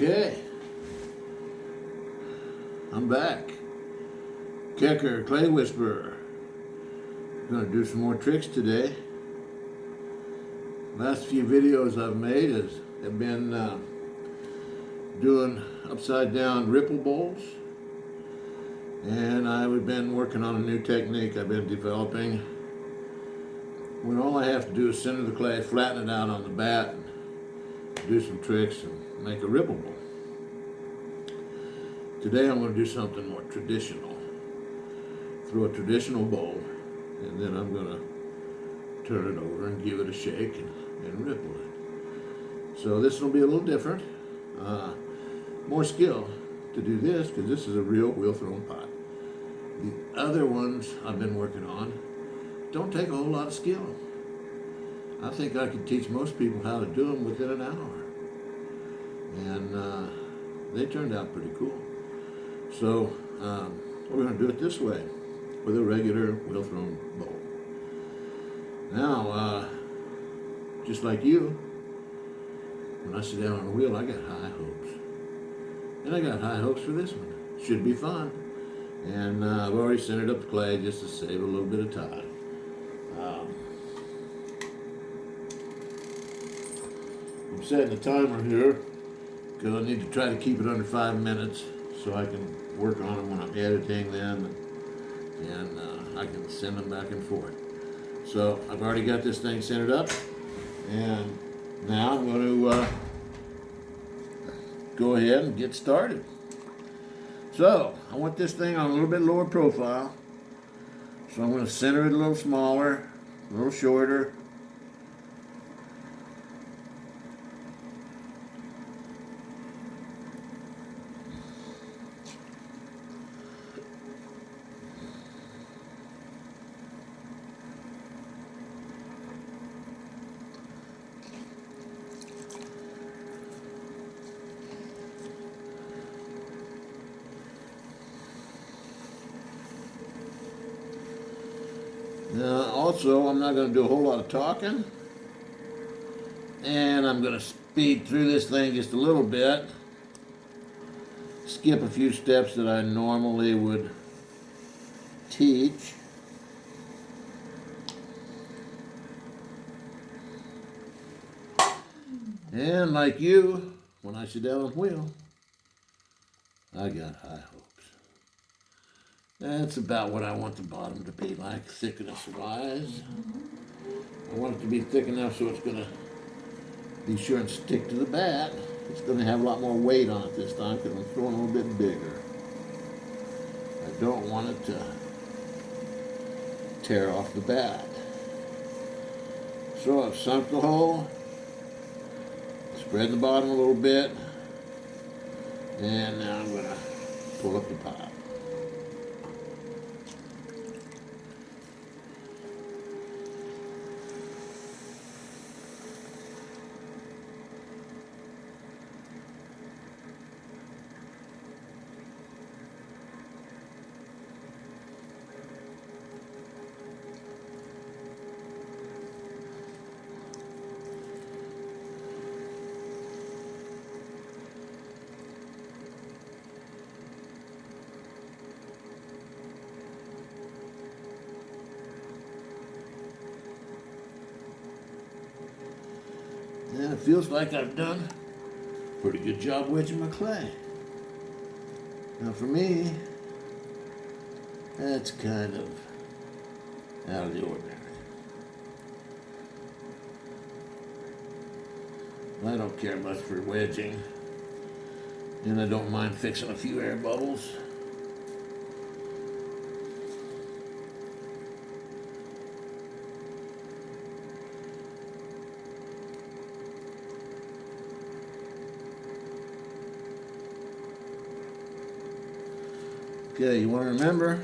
Okay, I'm back. Kecker, clay whisperer. Gonna do some more tricks today. Last few videos I've made have been doing upside down ripple bowls, and I've been working on a new technique I've been developing when all I have to do is center the clay, flatten it out on the bat, and do some tricks and make a ripple bowl. Today I'm going to do something more traditional. Throw a traditional bowl, and then I'm going to turn it over and give it a shake and ripple it. So this will be a little different. More skill to do this because this is a real wheel thrown pot. The other ones I've been working on don't take a whole lot of skill. I think I could teach most people how to do them within an hour. And they turned out pretty cool. So we're going to do it this way with a regular wheel thrown bowl. Now, just like you, when I sit down on a wheel, I got high hopes. And I got high hopes for this one. Should be fun. And I've already centered up the clay just to save a little bit of time. I'm setting the timer here because I need to try to keep it under 5 minutes so I can work on them when I'm editing them, and I can send them back and forth. So I've already got this thing centered up, and now I'm going to go ahead and get started. So I want this thing on a little bit lower profile, so I'm going to center it a little smaller, a little shorter. Now, also, I'm not going to do a whole lot of talking, and I'm going to speed through this thing just a little bit, skip a few steps that I normally would teach. And like you, when I sit down on the wheel, I got high hopes. That's about what I want the bottom to be like, thickness-wise. I want it to be thick enough so it's going to be sure and stick to the bat. It's going to have a lot more weight on it this time because I'm throwing a little bit bigger. I don't want it to tear off the bat. So I've sunk the hole, spread the bottom a little bit, and now I'm going to pull up the pot. And it feels like I've done a pretty good job wedging my clay. Now for me, that's kind of out of the ordinary. I don't care much for wedging, and I don't mind fixing a few air bubbles. Okay, you want to remember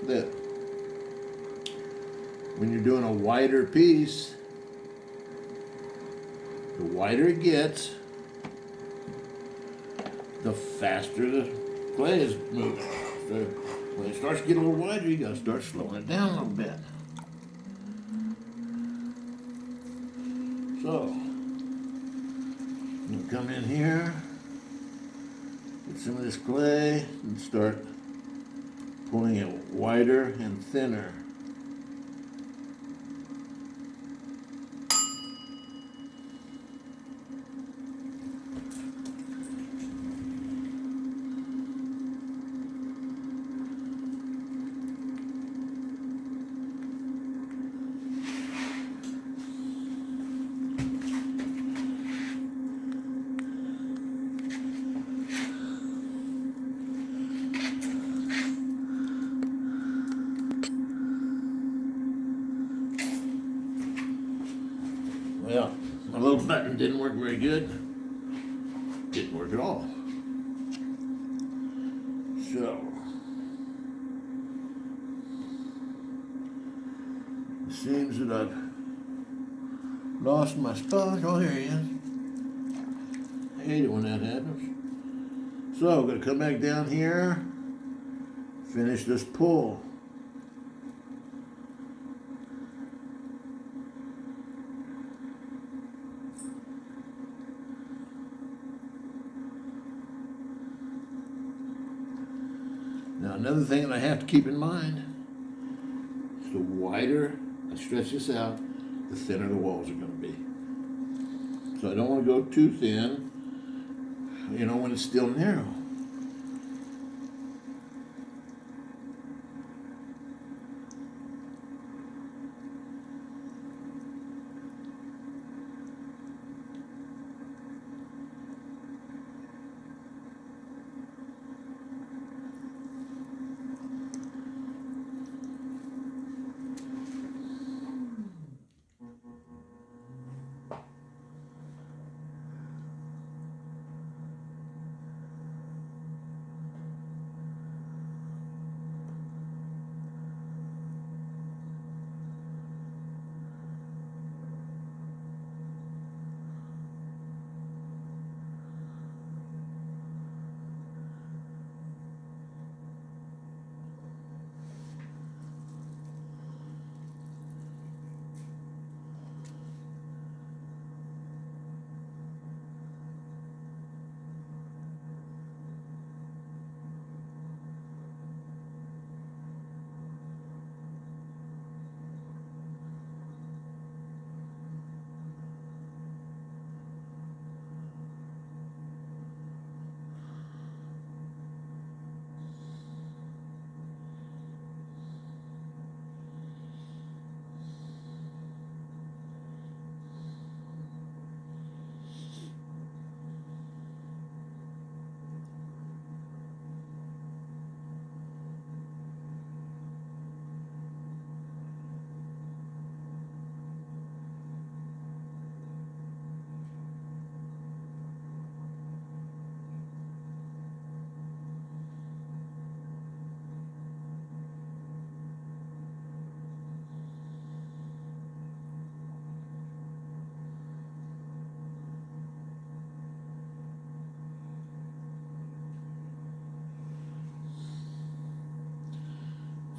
that when you're doing a wider piece, the wider it gets, the faster the clay is moving. So when it starts to get a little wider, you got to start slowing it down a little bit. So, you come in here, Get some of this clay and start pulling it wider and thinner. Well, my little button didn't work very good. Didn't work at all. So, it seems that I've lost my sponge. Oh, here he is. I hate it when that happens. So, I'm going to come back down here, finish this pull. Now, another thing that I have to keep in mind is the wider I stretch this out, the thinner the walls are going to be. So I don't want to go too thin, when it's still narrow.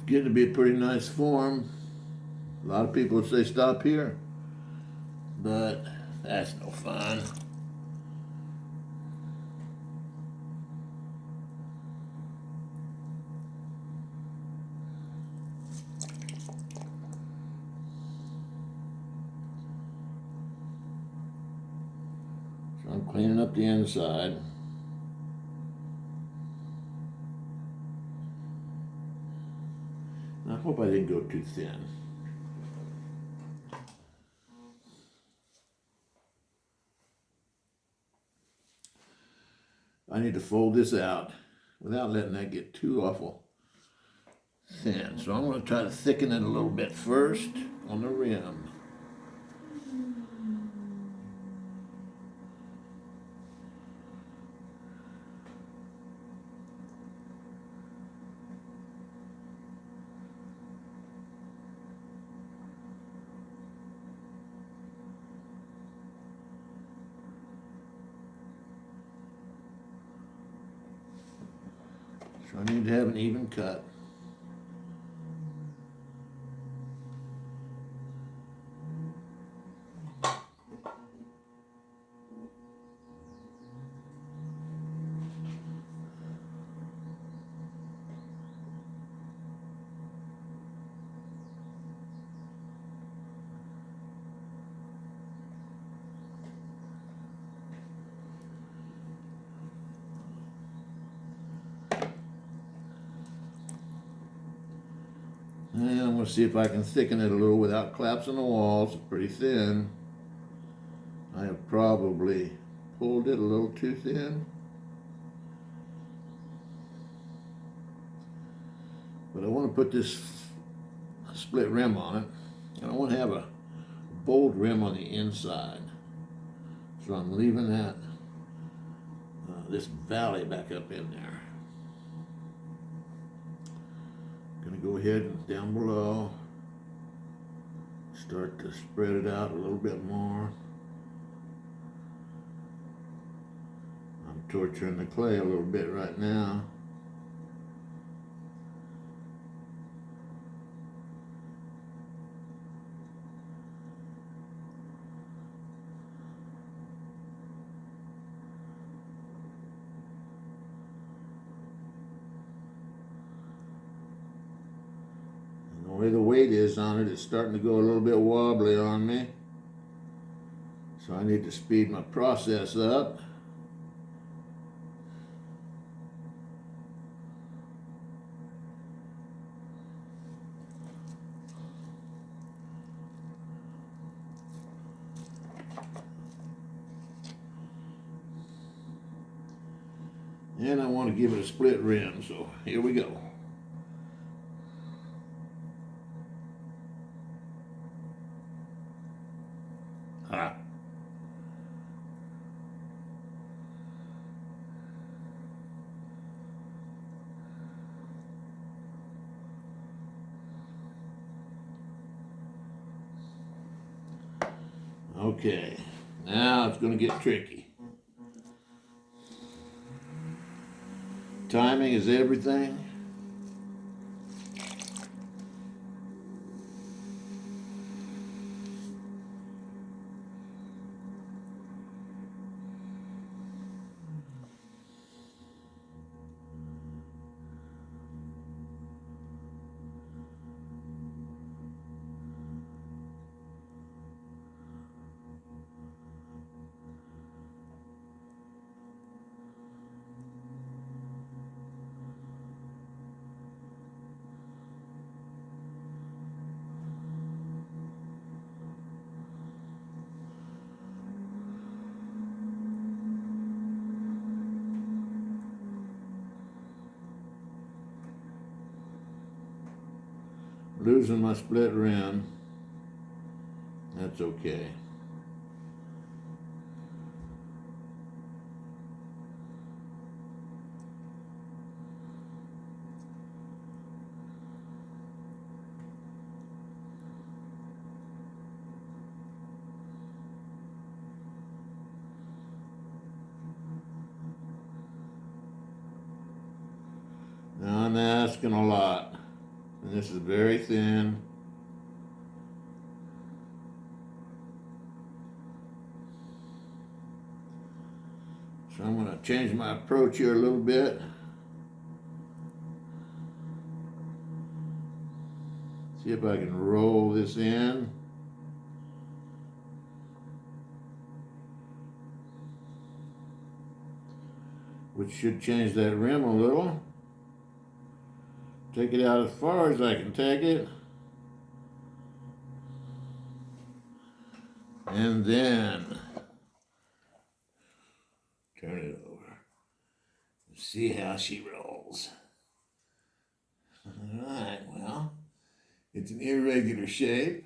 Getting to be a pretty nice form. A lot of people would say stop here, but that's no fun. So I'm cleaning up the inside. I hope I didn't go too thin. I need to fold this out without letting that get too awful thin. So I'm going to try to thicken it a little bit first on the rim. So I need to have an even cut. And I'm going to see if I can thicken it a little without collapsing the walls. It's pretty thin. I have probably pulled it a little too thin. But I want to put this split rim on it. And I want to have a bold rim on the inside. So I'm leaving that, this valley back up in there. Gonna go ahead and down below, start to spread it out a little bit more. I'm torturing the clay a little bit right now. The way the weight is on it, it's starting to go a little bit wobbly on me. So I need to speed my process up. And I want to give it a split rim, so here we go. Ah. Okay, now it's going to get tricky. Timing is everything. Losing my split rim. That's okay. Now I'm asking a lot. And this is very thin. So I'm going to change my approach here a little bit. See if I can roll this in. Which should change that rim a little. Take it out as far as I can take it. And then turn it over. See how she rolls. All right, well, it's an irregular shape,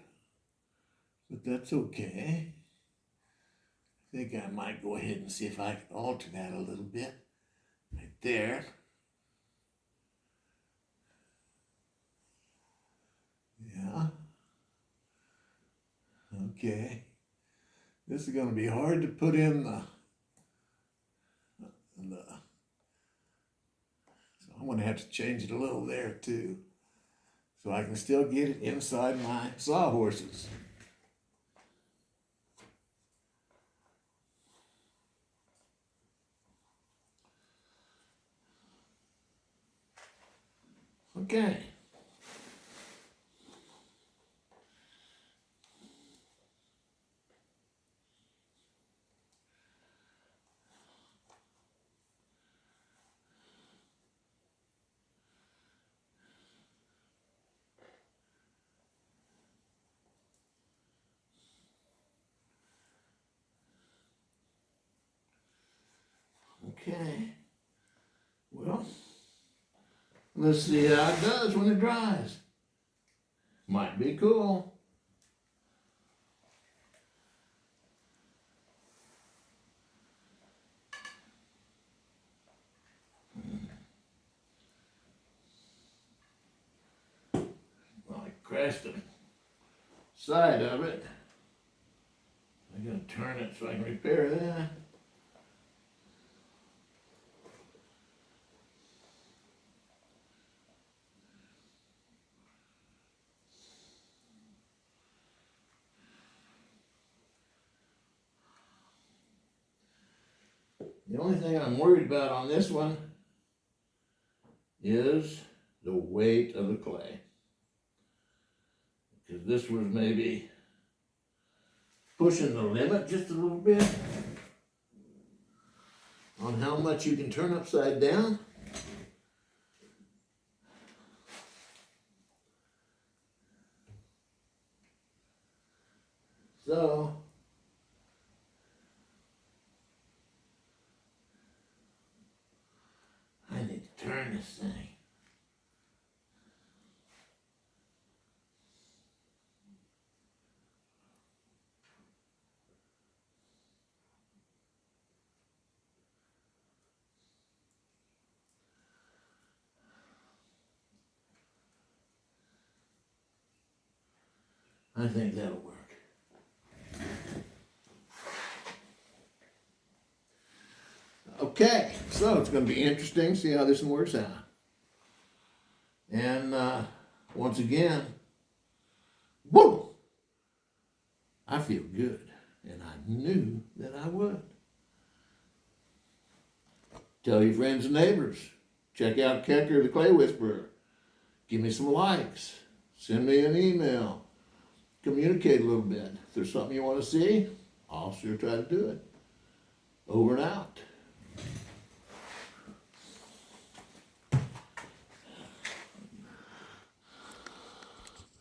but that's okay. I think I might go ahead and see if I can alter that a little bit. Right there. Yeah. Okay. This is going to be hard to put in the so I'm going to have to change it a little there too, so I can still get it inside my sawhorses. Okay. Okay. Well, let's see how it does when it dries. Might be cool. Well, I crashed the side of it. I'm going to turn it so I can repair that. The only thing I'm worried about on this one is the weight of the clay. Because this was maybe pushing the limit just a little bit on how much you can turn upside down. So, I need to turn this thing. I think that'll work. Okay, so it's going to be interesting to see how this one works out. And once again, woo! I feel good, and I knew that I would. Tell your friends and neighbors. Check out Kecker, the Clay Whisperer. Give me some likes. Send me an email. Communicate a little bit. If there's something you want to see, I'll sure try to do it. Over and out.